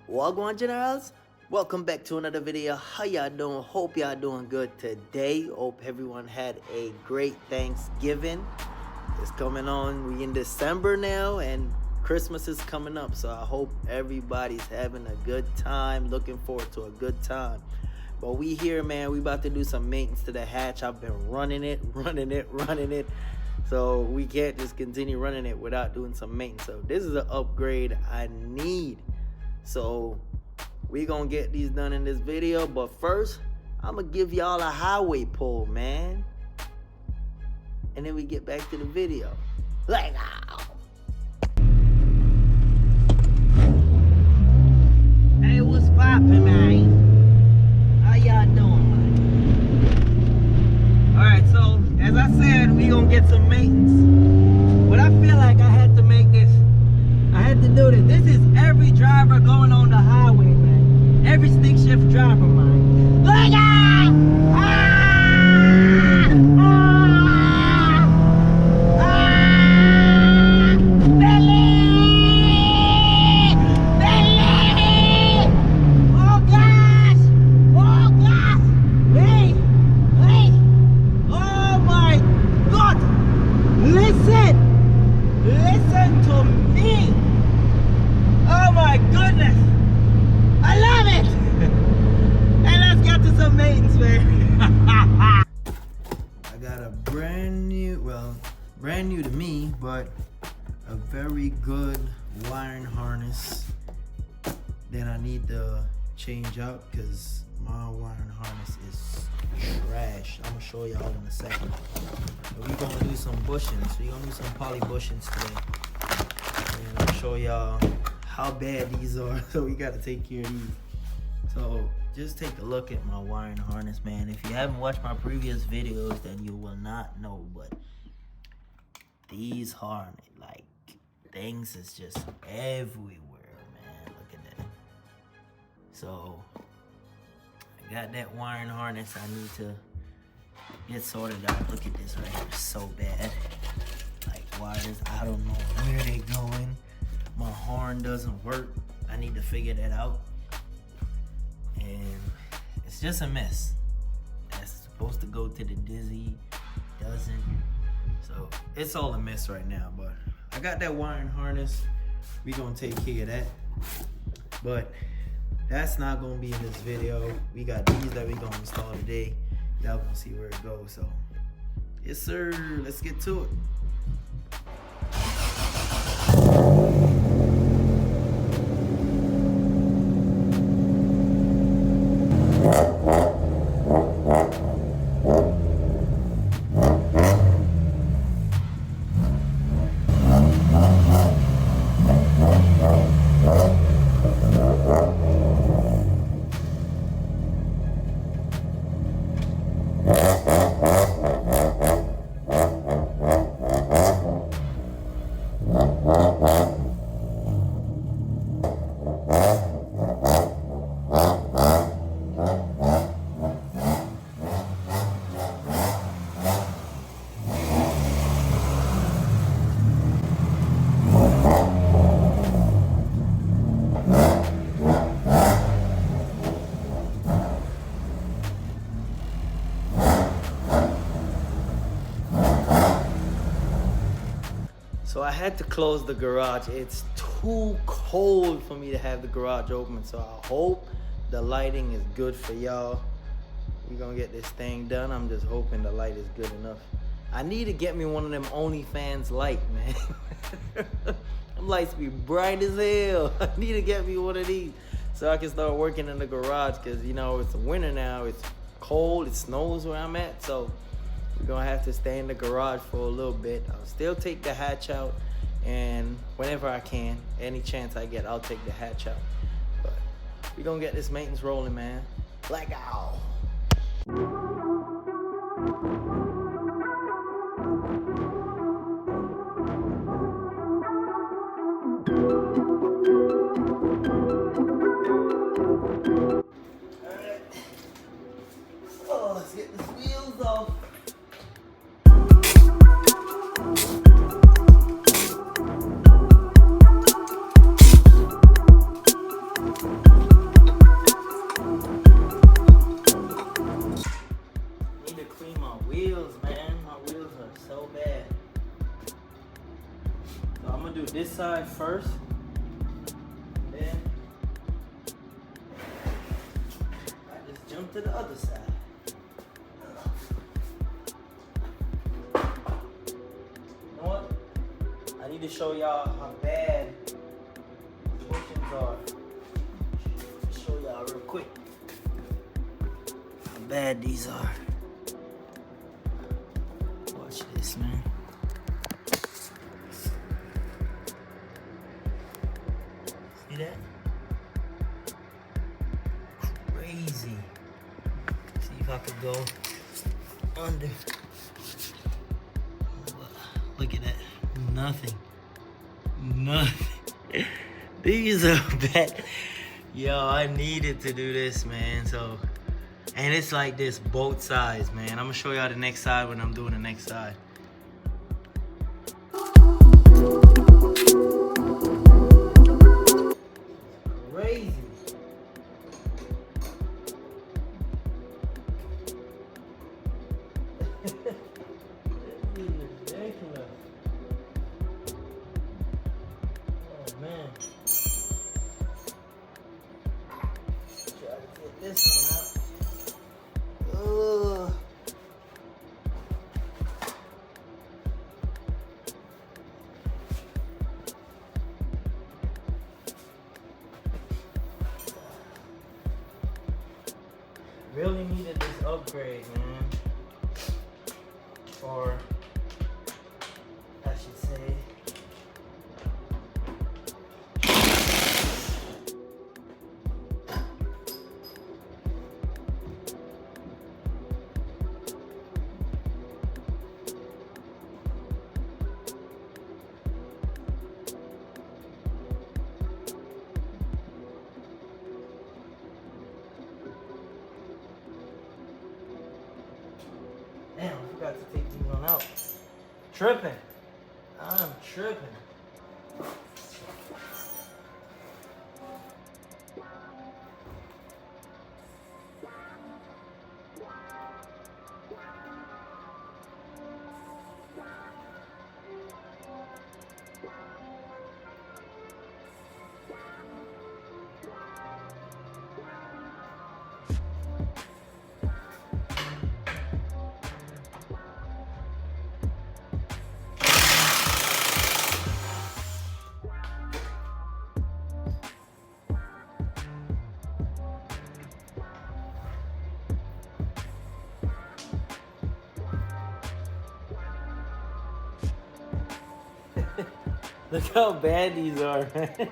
Wagwan Generals, welcome back to another video. How y'all doing? Hope y'all doing good today. Hope everyone had a great Thanksgiving. It's coming on, we in December now, and Christmas is coming up, so I hope everybody's having a good time, looking forward to a good time. But we here, man, we about to do some maintenance to the hatch. I've been running it, so we can't just continue running it without doing some maintenance. So this is an upgrade I need. So we gonna get these done in this video, but first I'm gonna give y'all a highway pull, man, and then we get back to the video. Like, ow. Hey, what's poppin', man? How y'all doing, man? All right, so as I said, we gonna get some maintenance, but I feel like I had to make this. I had to do this. This is every driver going on the highway, man. Every stick shift driver, man. Look out! Billy! Billy! Oh gosh! Oh gosh! Hey! Hey! Oh my God! Listen! Listen to me! Oh my goodness! I love it! And let's get to some maintenance, man. I got a brand new, well, brand new to me, but a very good wiring harness that I need to change out because my wiring harness is trash. I'm gonna show y'all in a second. But we're gonna do some bushings. We're gonna do some poly bushings today. And I'll show y'all how bad these are, so we gotta take care of these. So just take a look at my wiring harness, man. If you haven't watched my previous videos, then you will not know, but these harness, like, things is just everywhere, man. Look at that. So I got that wiring harness I need to get sorted out. Look at this right here, so bad. Like, wires, I don't know where they going. My horn doesn't work. I need to figure that out. And it's just a mess. That's supposed to go to the dizzy, doesn't. So it's all a mess right now, but I got that wiring harness. We gonna take care of that. But that's not gonna be in this video. We got these that we gonna install today. Y'all gonna see where it goes. So yes sir, let's get to it. So I had to close the garage. It's too cold for me to have the garage open. So I hope the lighting is good for y'all. We're gonna get this thing done. I'm just hoping the light is good enough. I need to get me one of them OnlyFans light, man. Them lights be bright as hell. I need to get me one of these so I can start working in the garage, because, you know, it's winter now. It's cold. It snows where I'm at. So we're gonna have to stay in the garage for a little bit. I'll still take the hatch out, and whenever I can, any chance I get, I'll take the hatch out. But we're gonna get this maintenance rolling, man. Like, ow. Alright. Oh, let's get these wheels off. to the other side. You know what? I need to show y'all how bad the bushings are. Show y'all real quick how bad these are. Watch this, man. See that? Crazy. See if I could go under. Look at that. Nothing. Nothing. These are bad. Yo, I needed to do this, man. So, and it's like this both sides, man. I'm gonna show y'all the next side when I'm doing the next side. Crazy. This is ridiculous. Oh man. Try to get this one out. Ugh. Really needed this upgrade, man. Or I should say, damn, I forgot to take these one out. Tripping. I'm tripping. Look how bad these are, man.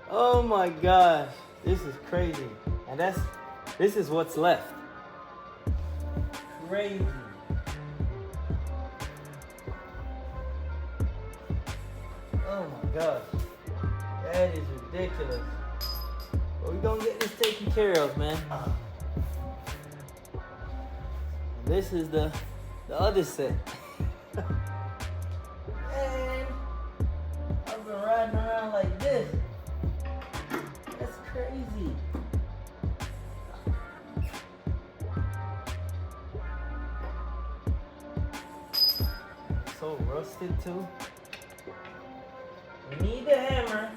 Oh my gosh, this is crazy. And this is what's left. Crazy. Oh my gosh, that is ridiculous. But we're gonna get this taken care of, man. This is the other set. Riding around like this. That's crazy. So rusted too. We need the hammer.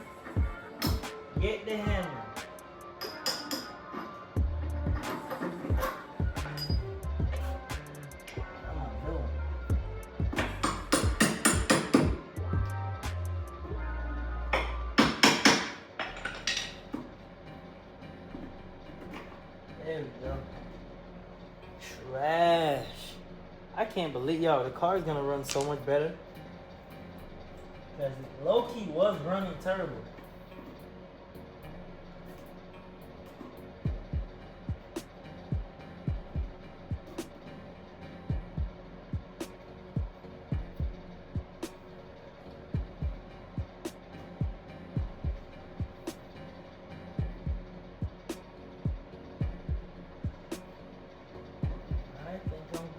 Get the hammer. There we go. Trash. I can't believe, yo, the car's gonna run so much better. Because low-key was running terrible.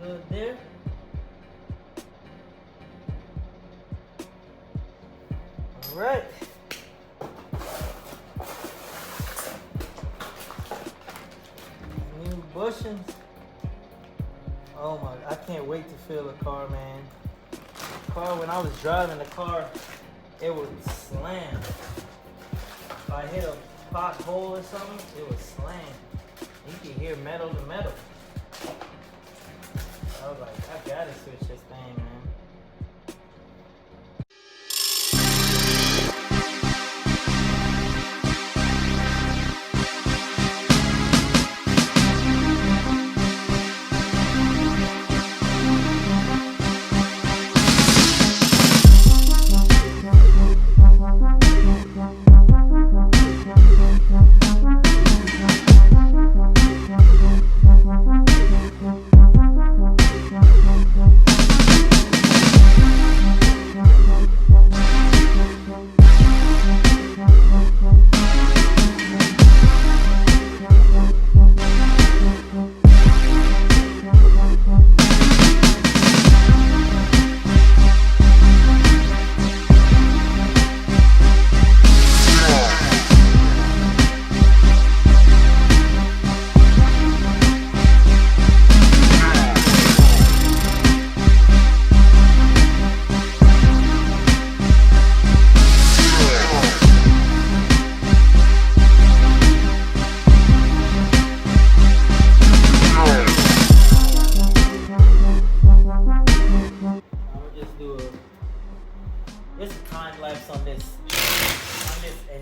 Good there. All right. New bushings. Oh my, I can't wait to feel the car, man. The car, when I was driving the car, it would slam. If I hit a pothole or something, it would slam. You can hear metal to metal. I was like, I gotta switch this thing, man.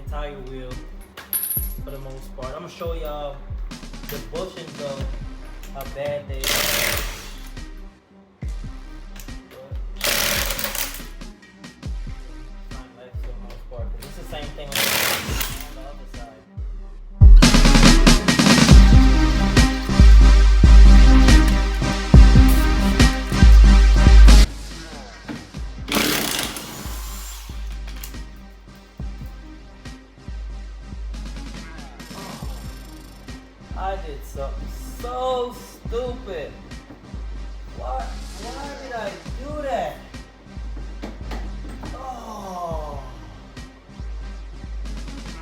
Entire wheel for the most part. I'm gonna show y'all the bushings of how bad they are. For the most part, it's the same thing on the other side. I did something so stupid. Why did I do that? Oh,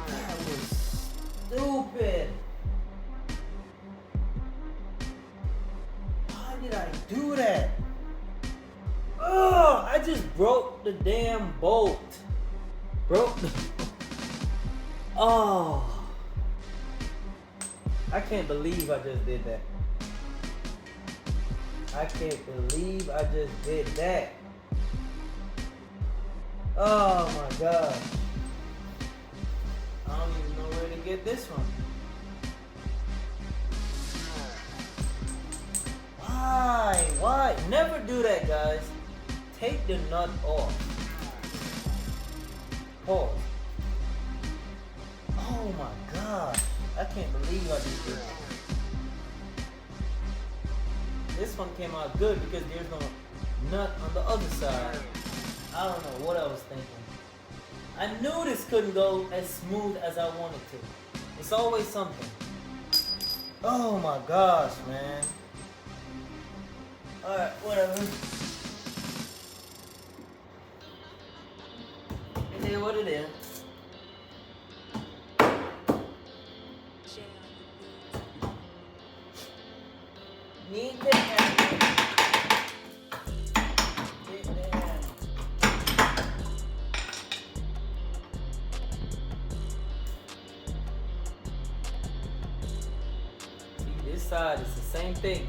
that was stupid. Why did I do that? Oh, I just broke the damn bolt. Oh. I can't believe I just did that. I can't believe I just did that. Oh my God. I don't even know where to get this one. Why? Never do that, guys. Take the nut off. Pause. Oh my God. I can't believe I just did that. This one came out good because there's no nut on the other side. I don't know what I was thinking. I knew this couldn't go as smooth as I wanted to. It's always something. Oh my gosh, man. Alright, whatever. It is what it is. Need the hammer. Get the hammer. See, this side is the same thing.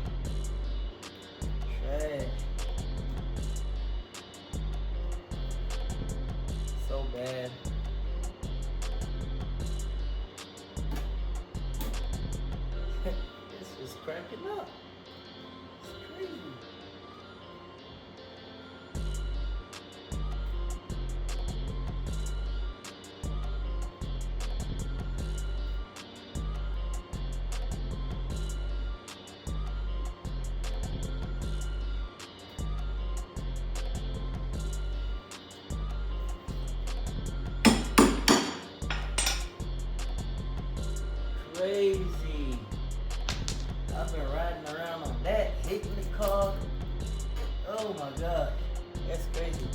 Trash. So bad. It's just cracking up. Crazy. I've been riding around on that, hitting the car. Oh my God, that's crazy.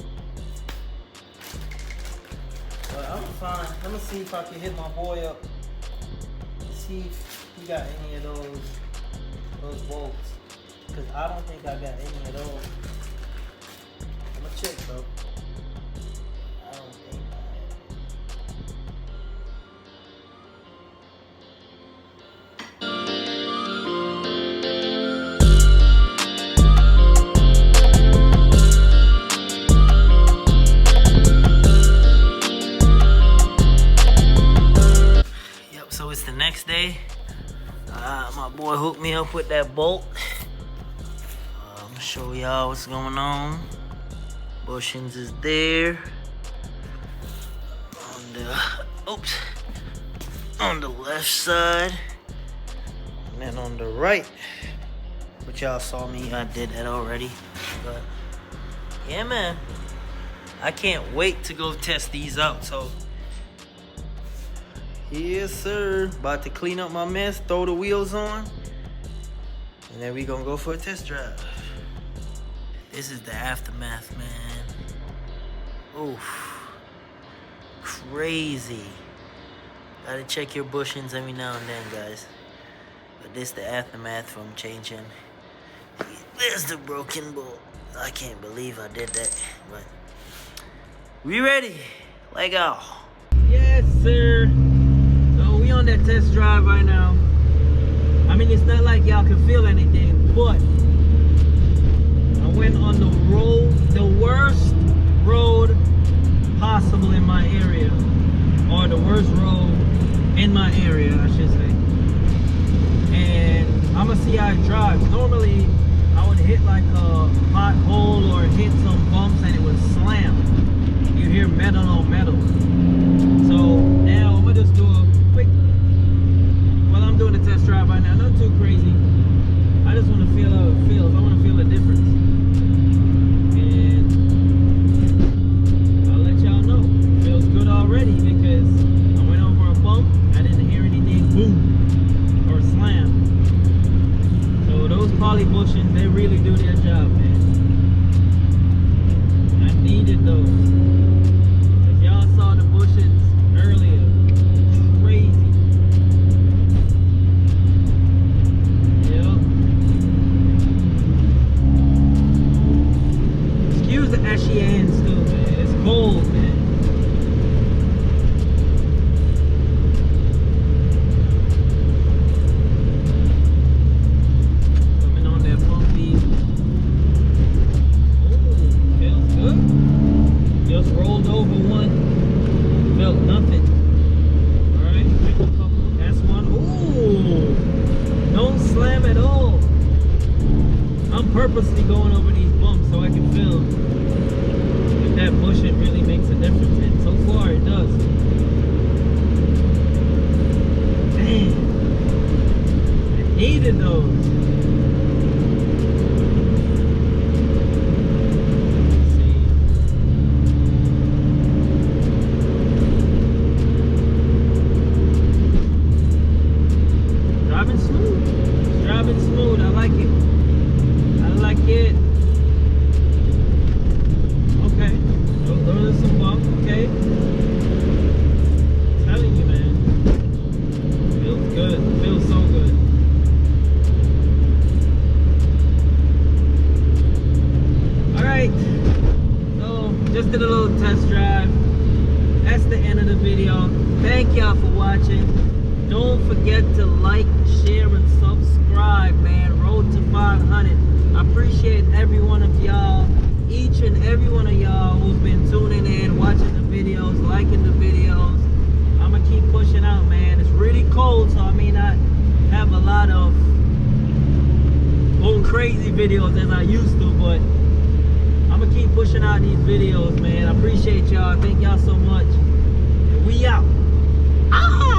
But I'm fine. I'm gonna see if I can hit my boy up. See if he got any of those bolts. Cause I don't think I got any of those. I'm gonna check though. I don't think I have. so it's the next day. My boy hooked me up with that bolt. I'm gonna show y'all what's going on. Bushings is there. On the left side. And then on the right. But y'all saw me, I did that already. But yeah, man. I can't wait to go test these out, so. Yes, sir. About to clean up my mess, throw the wheels on. And then we gonna go for a test drive. This is the aftermath, man. Oof. Crazy. Gotta check your bushings every now and then, guys. But this the aftermath from changing. There's the broken bolt. I can't believe I did that, but we ready. Let go. Yes, sir. So we on that test drive right now. I mean, it's not like y'all can feel anything, but I went on the road, the worst road possible in my area, or the worst road in my area, I should say. And I'm gonna see how it drives. Normally, I would hit like a pothole or hit some bumps and it would slam. You hear metal on metal. So now I'm gonna just do a quick, well, I'm doing the test drive right now, not too crazy. I just want to feel how it feels. I want to feel the difference. And I'll let y'all know. It feels good already because I went over a bump. I didn't hear anything boom or slam. So those poly bushings, they really do their job, man. I needed those. If y'all saw the bushings earlier, crazy. Yep. Excuse the ashy hands too, man. It's cold, man. Coming on that bumpy. Oh, feels good. Just rolled over one. Felt nothing. Alright, pick a couple. That's one. Ooh! Don't slam at all. I'm purposely going over these bumps so I can feel if that bushing really makes a difference. And so far it does. Dang. I needed those. Driving smooth. Driving smooth. I like it. I like it. Okay. Those are some bumps. Okay. I'm telling you, man. Feels good. Feels so good. Alright. So, just did a little test drive. That's the end of the video. Thank y'all for watching. Don't forget to like, share, and subscribe, man. Road to 500. I appreciate every one of y'all, each and every one of y'all who's been tuning in, watching the videos, liking the videos. I'm gonna keep pushing out, man. It's really cold, so I may not have a lot of going crazy videos as I used to, but I'm gonna keep pushing out these videos, man. I appreciate y'all. Thank y'all so much. And we out. Ah!